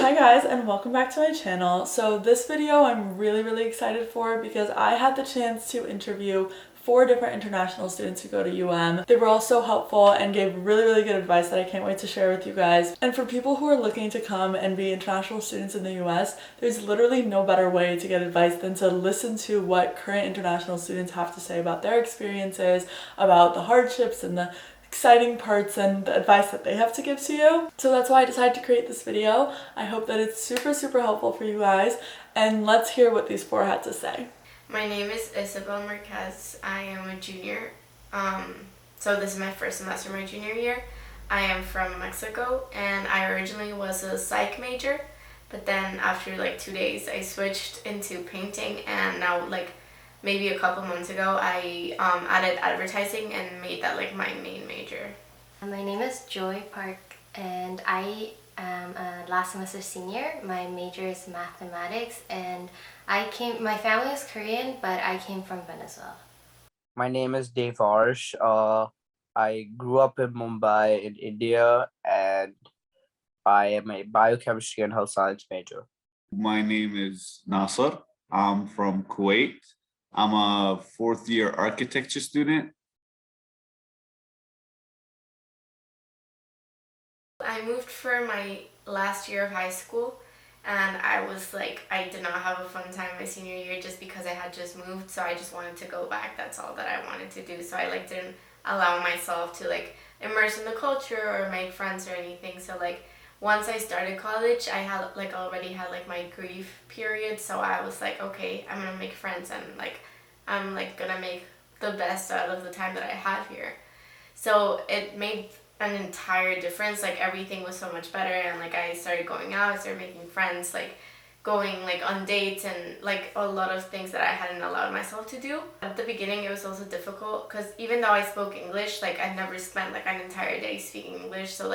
Hi guys, and welcome back to my channel. So this video I'm really excited for because I had the chance to interview 4 different international students who go to UM. They were all so helpful and gave really good advice that I can't wait to share with you guys. And for people who are looking to come and be international students in the US, there's literally no better way to get advice than to listen to what current international students have to say about their experiences, about the hardships and the exciting parts and the advice that they have to give to you. So that's why I decided to create this video. I hope that it's super helpful for you guys, and let's hear what these 4 had to say. My name is Isabel Marquez. I am a junior. So this is my first semester of my junior year. I am from Mexico, and I originally was a psych major, but then after like 2 days I switched into painting, and now maybe a couple months ago I added advertising and made that like my main major. My name is Joy Park, and I am a last semester senior. My major is mathematics, and my family is Korean, but I came from Venezuela. My name is Dave Arsh. I grew up in Mumbai in India, and I am a biochemistry and health science major. My name is Nasser. I'm from Kuwait. I'm a 4th-year architecture student. I moved for my last year of high school, and I did not have a fun time my senior year just because I had just moved, so I just wanted to go back. That's all that I wanted to do. So I didn't allow myself to immerse in the culture or make friends or anything. So once I started college, I had already had my grief period, so I was like, okay, I'm gonna make friends, and I'm gonna make the best out of the time that I have here. So it made an entire difference. Everything was so much better, and I started going out, I started making friends, going on dates, and a lot of things that I hadn't allowed myself to do. At the beginning it was also difficult because even though I spoke English, I never spent an entire day speaking English. So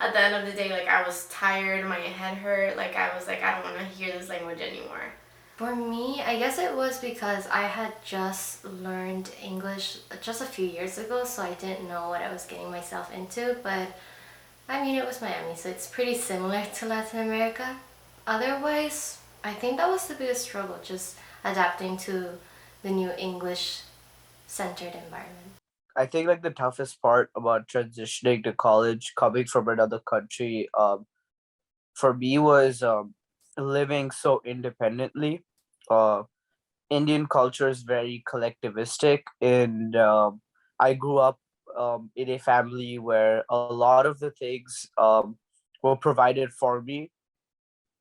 at the end of the day, I was tired, my head hurt, I was I don't want to hear this language anymore. For me, I guess it was because I had just learned English just a few years ago, so I didn't know what I was getting myself into, but I mean, it was Miami, so it's pretty similar to Latin America. Otherwise, I think that was the biggest struggle, just adapting to the new English-centered environment. I think the toughest part about transitioning to college, coming from another country, for me was living so independently. Indian culture is very collectivistic, and I grew up in a family where a lot of the things were provided for me.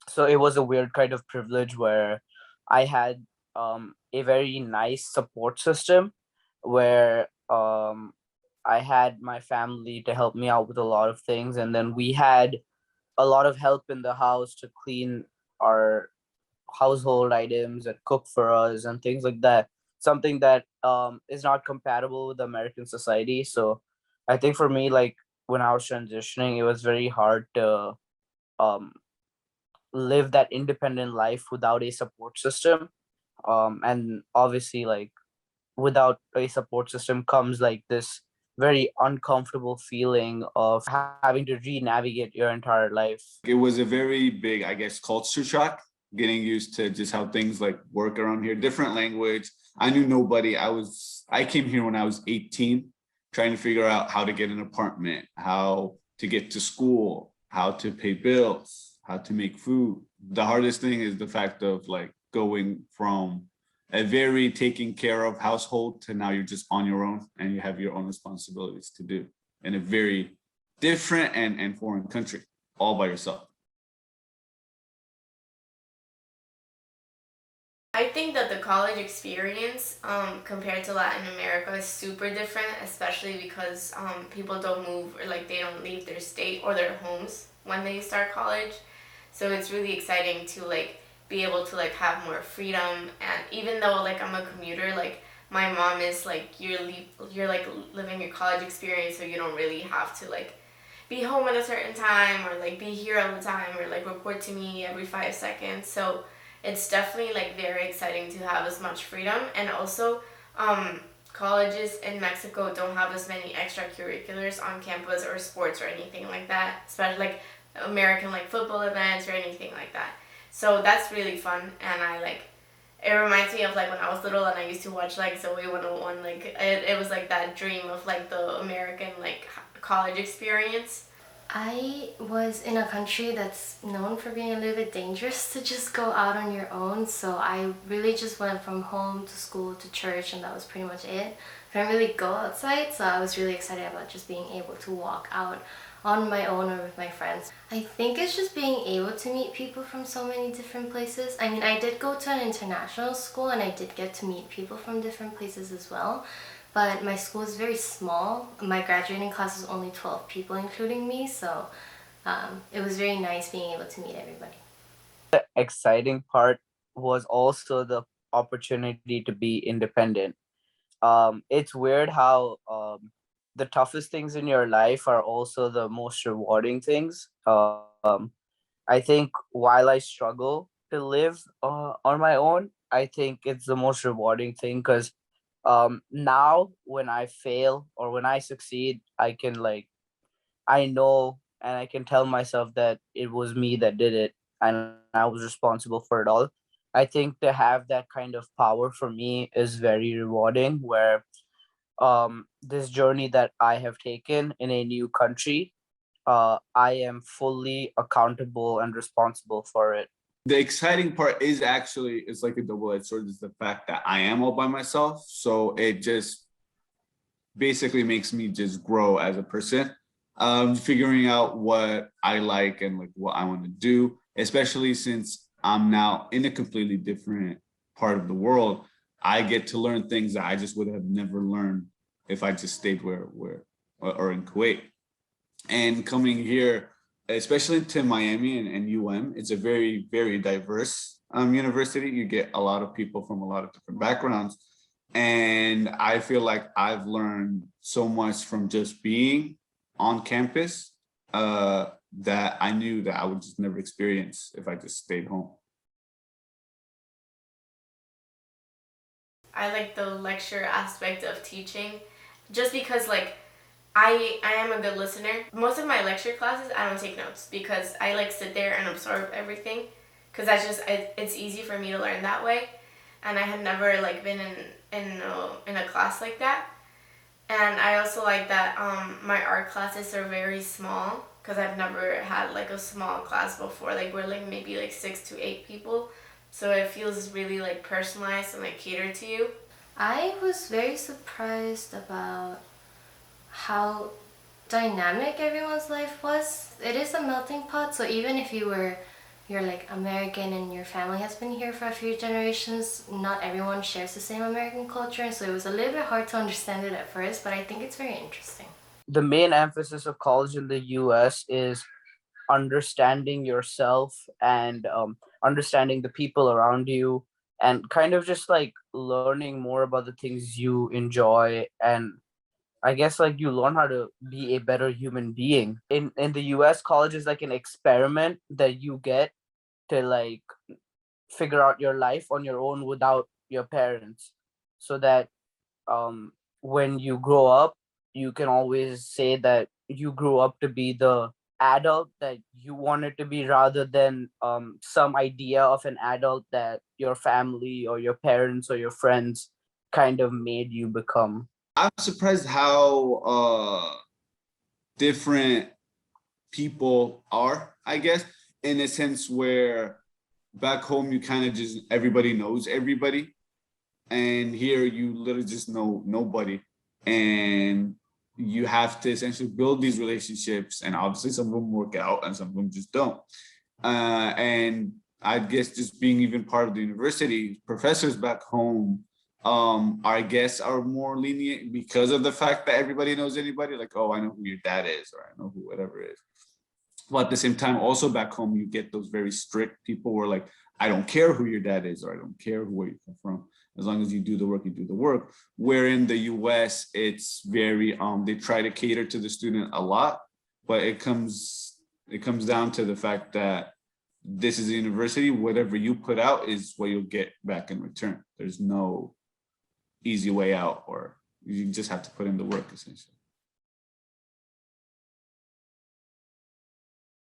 So it was a weird kind of privilege where I had a very nice support system where I had my family to help me out with a lot of things, and then we had a lot of help in the house to clean our household items and cook for us and things like that. Something that is not compatible with American society. So I think for me, when I was transitioning, it was very hard to um, live that independent life without a support system. And obviously, without a support system comes this very uncomfortable feeling of having to re-navigate your entire life. It was a very big, I guess, culture shock, getting used to just how things work around here. Different language. I knew nobody. I came here when I was 18, trying to figure out how to get an apartment, how to get to school, how to pay bills, how to make food. The hardest thing is the fact of going from a very taken care of household to now you're just on your own and you have your own responsibilities to do in a very different and foreign country, all by yourself. I think that the college experience compared to Latin America is super different, especially because people don't move, or they don't leave their state or their homes when they start college. So it's really exciting to be able to have more freedom. And even though I'm a commuter, my mom is you're living your college experience, so you don't really have to be home at a certain time or be here all the time or report to me every 5 seconds. So it's definitely very exciting to have as much freedom. And also colleges in Mexico don't have as many extracurriculars on campus or sports or anything like that, especially American like football events or anything like that. So that's really fun, and it reminds me of like when I was little and I used to watch like Zoe 101. Like it was like that dream of like the American like college experience. I was in a country that's known for being a little bit dangerous to just go out on your own, so I really just went from home to school to church, and that was pretty much it. I didn't really go outside, so I was really excited about just being able to walk out on my own or with my friends. I think it's just being able to meet people from so many different places. I mean, I did go to an international school and I did get to meet people from different places as well. But my school is very small. My graduating class was only 12 people, including me, so it was very nice being able to meet everybody. The exciting part was also the opportunity to be independent. It's weird how the toughest things in your life are also the most rewarding things. I think while I struggle to live on my own, I think it's the most rewarding thing because now when I fail or when I succeed, I can I know and I can tell myself that it was me that did it and I was responsible for it all. I think to have that kind of power for me is very rewarding where this journey that I have taken in a new country, I am fully accountable and responsible for it. The exciting part is actually, it's like a double-edged sword, is the fact that I am all by myself. So it just basically makes me just grow as a person. Figuring out what I like and like what I want to do, especially since I'm now in a completely different part of the world. I get to learn things that I just would have never learned if I just stayed where or in Kuwait. And coming here, especially to Miami and UM, it's a very, very diverse university. You get a lot of people from a lot of different backgrounds. And I feel like I've learned so much from just being on campus that I knew that I would just never experience if I just stayed home. I like the lecture aspect of teaching just because like I am a good listener. Most of my lecture classes I don't take notes because I like sit there and absorb everything because that's just it's easy for me to learn that way, and I had never like been in a class like that. And I also like that my art classes are very small because I've never had like a small class before. Like we're like maybe like 6 to 8 people, so it feels really like personalized and like catered to you. I was very surprised about how dynamic everyone's life was. It is a melting pot, so even if you're like American and your family has been here for a few generations, not everyone shares the same American culture, and so it was a little bit hard to understand it at first, but I think it's very interesting. The main emphasis of college in the US is understanding yourself and understanding the people around you and kind of just like learning more about the things you enjoy, and I guess like you learn how to be a better human being. In the US, college is like an experiment that you get to like figure out your life on your own without your parents, so that when you grow up you can always say that you grew up to be the adult that you wanted to be rather than some idea of an adult that your family or your parents or your friends kind of made you become. I'm surprised how different people are, I guess, in a sense where back home you kind of just everybody knows everybody, and here you literally just know nobody, and you have to essentially build these relationships, and obviously some of them work out and some of them just don't. And I guess just being even part of the university, professors back home, I guess are more lenient because of the fact that everybody knows anybody, like, oh, I know who your dad is, or I know who whatever is. But at the same time, also back home, you get those very strict people who are like, I don't care who your dad is, or I don't care where you come from. As long as you do the work, you do the work. Where in the US, it's very, they try to cater to the student a lot, but it comes down to the fact that this is a university, whatever you put out is what you'll get back in return. There's no easy way out, or you just have to put in the work essentially.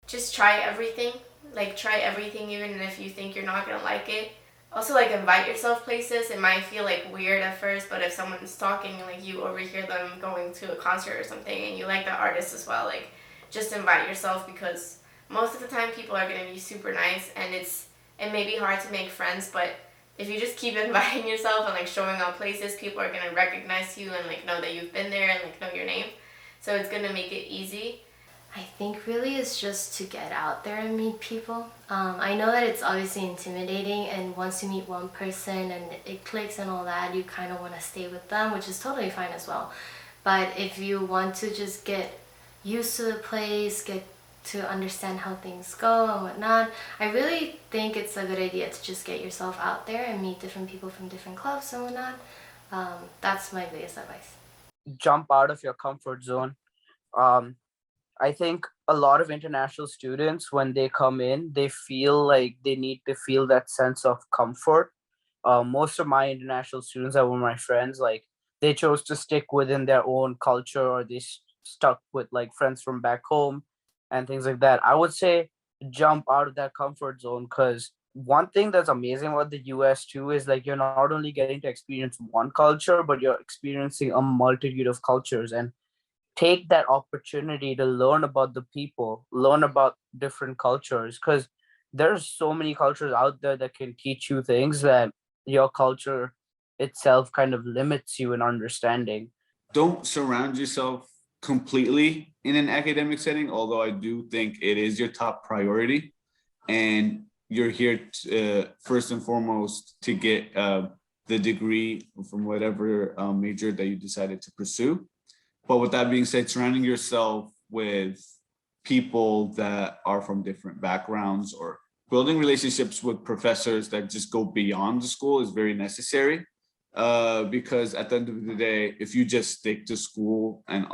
just try everything. Like, try everything even if you think you're not gonna like it. Also, like, invite yourself places. It might feel like weird at first, but if someone's talking and like you overhear them going to a concert or something and you like the artist as well, like, just invite yourself, because most of the time people are gonna be super nice, and it may be hard to make friends, but if you just keep inviting yourself and like showing up places, people are gonna recognize you and like know that you've been there and like know your name. So it's gonna make it easy. I think really it's just to get out there and meet people. I know that it's obviously intimidating, and once you meet one person and it clicks and all that, you kind of want to stay with them, which is totally fine as well. But if you want to just get used to the place, get to understand how things go and whatnot, I really think it's a good idea to just get yourself out there and meet different people from different clubs and whatnot. That's my biggest advice. Jump out of your comfort zone. Um, I think a lot of international students, when they come in, they feel like they need to feel that sense of comfort. Most of my international students that were my friends, like they chose to stick within their own culture, or they stuck with like friends from back home and things like that. I would say jump out of that comfort zone, because one thing that's amazing about the US too is like you're not only getting to experience one culture, but you're experiencing a multitude of cultures, and take that opportunity to learn about the people, learn about different cultures, because there's so many cultures out there that can teach you things that your culture itself kind of limits you in understanding. Don't surround yourself completely in an academic setting, although I do think it is your top priority. And you're here to, first and foremost to get the degree from whatever major that you decided to pursue. But with that being said, surrounding yourself with people that are from different backgrounds, or building relationships with professors that just go beyond the school, is very necessary. Because at the end of the day, if you just stick to school and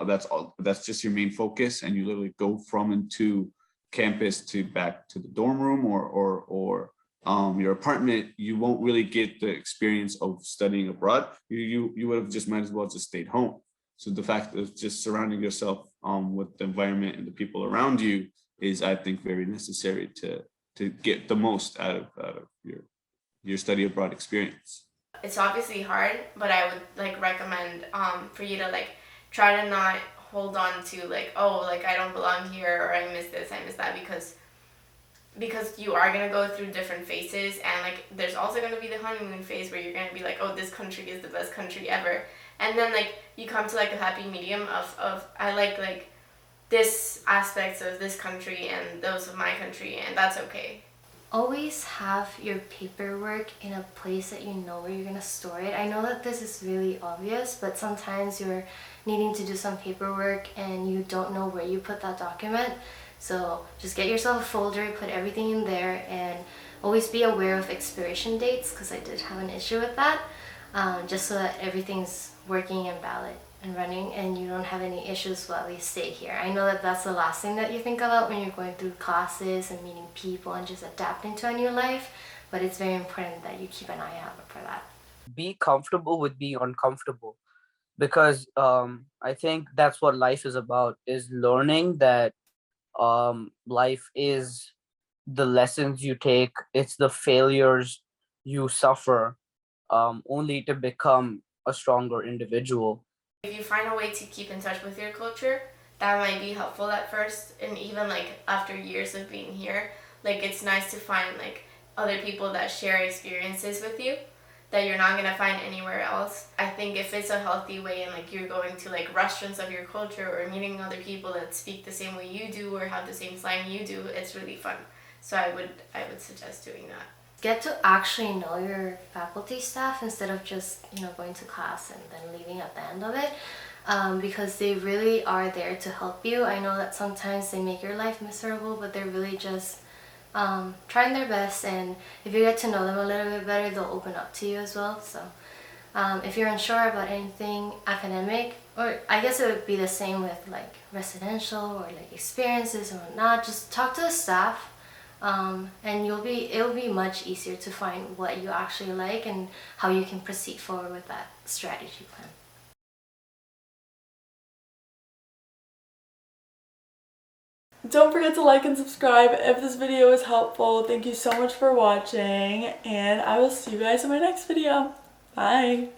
that's just your main focus, and you literally go from and to campus to back to the dorm room or your apartment, you won't really get the experience of studying abroad. You would have just might as well just stayed home. So the fact of just surrounding yourself with the environment and the people around you is, I think, very necessary to get the most out of your study abroad experience. It's obviously hard, but I would like recommend for you to like try to not hold on to like, oh, like I don't belong here, or I miss this, I miss that, because you are going to go through different phases, and like there's also going to be the honeymoon phase where you're going to be like, oh, this country is the best country ever, and then like you come to like a happy medium of I like this aspects of this country and those of my country, and that's okay. Always have your paperwork in a place that you know where you're gonna store it. I know that this is really obvious, but sometimes you're needing to do some paperwork and you don't know where you put that document. So just get yourself a folder, put everything in there, and always be aware of expiration dates, because I did have an issue with that, just so that everything's working and valid and running and you don't have any issues while you stay here. I know that that's the last thing that you think about when you're going through classes and meeting people and just adapting to a new life, but it's very important that you keep an eye out for that. Be comfortable with being uncomfortable, because I think that's what life is about, is learning that life is the lessons you take, it's the failures you suffer, only to become a stronger individual. If you find a way to keep in touch with your culture, that might be helpful at first, and even like after years of being here, like it's nice to find like other people that share experiences with you that you're not gonna find anywhere else. I think if it's a healthy way and like you're going to like restaurants of your culture or meeting other people that speak the same way you do or have the same slang you do, it's really fun. So I would suggest doing that. Get to actually know your faculty staff instead of just going to class and then leaving at the end of it, because they really are there to help you. I know that sometimes they make your life miserable, but they're really just trying their best, and if you get to know them a little bit better, they'll open up to you as well. So if you're unsure about anything academic, or I guess it would be the same with like residential or like experiences or whatnot, just talk to the staff. And it'll be much easier to find what you actually like and how you can proceed forward with that strategy plan. Don't forget to like and subscribe if this video is helpful. Thank you so much for watching, and I will see you guys in my next video. Bye!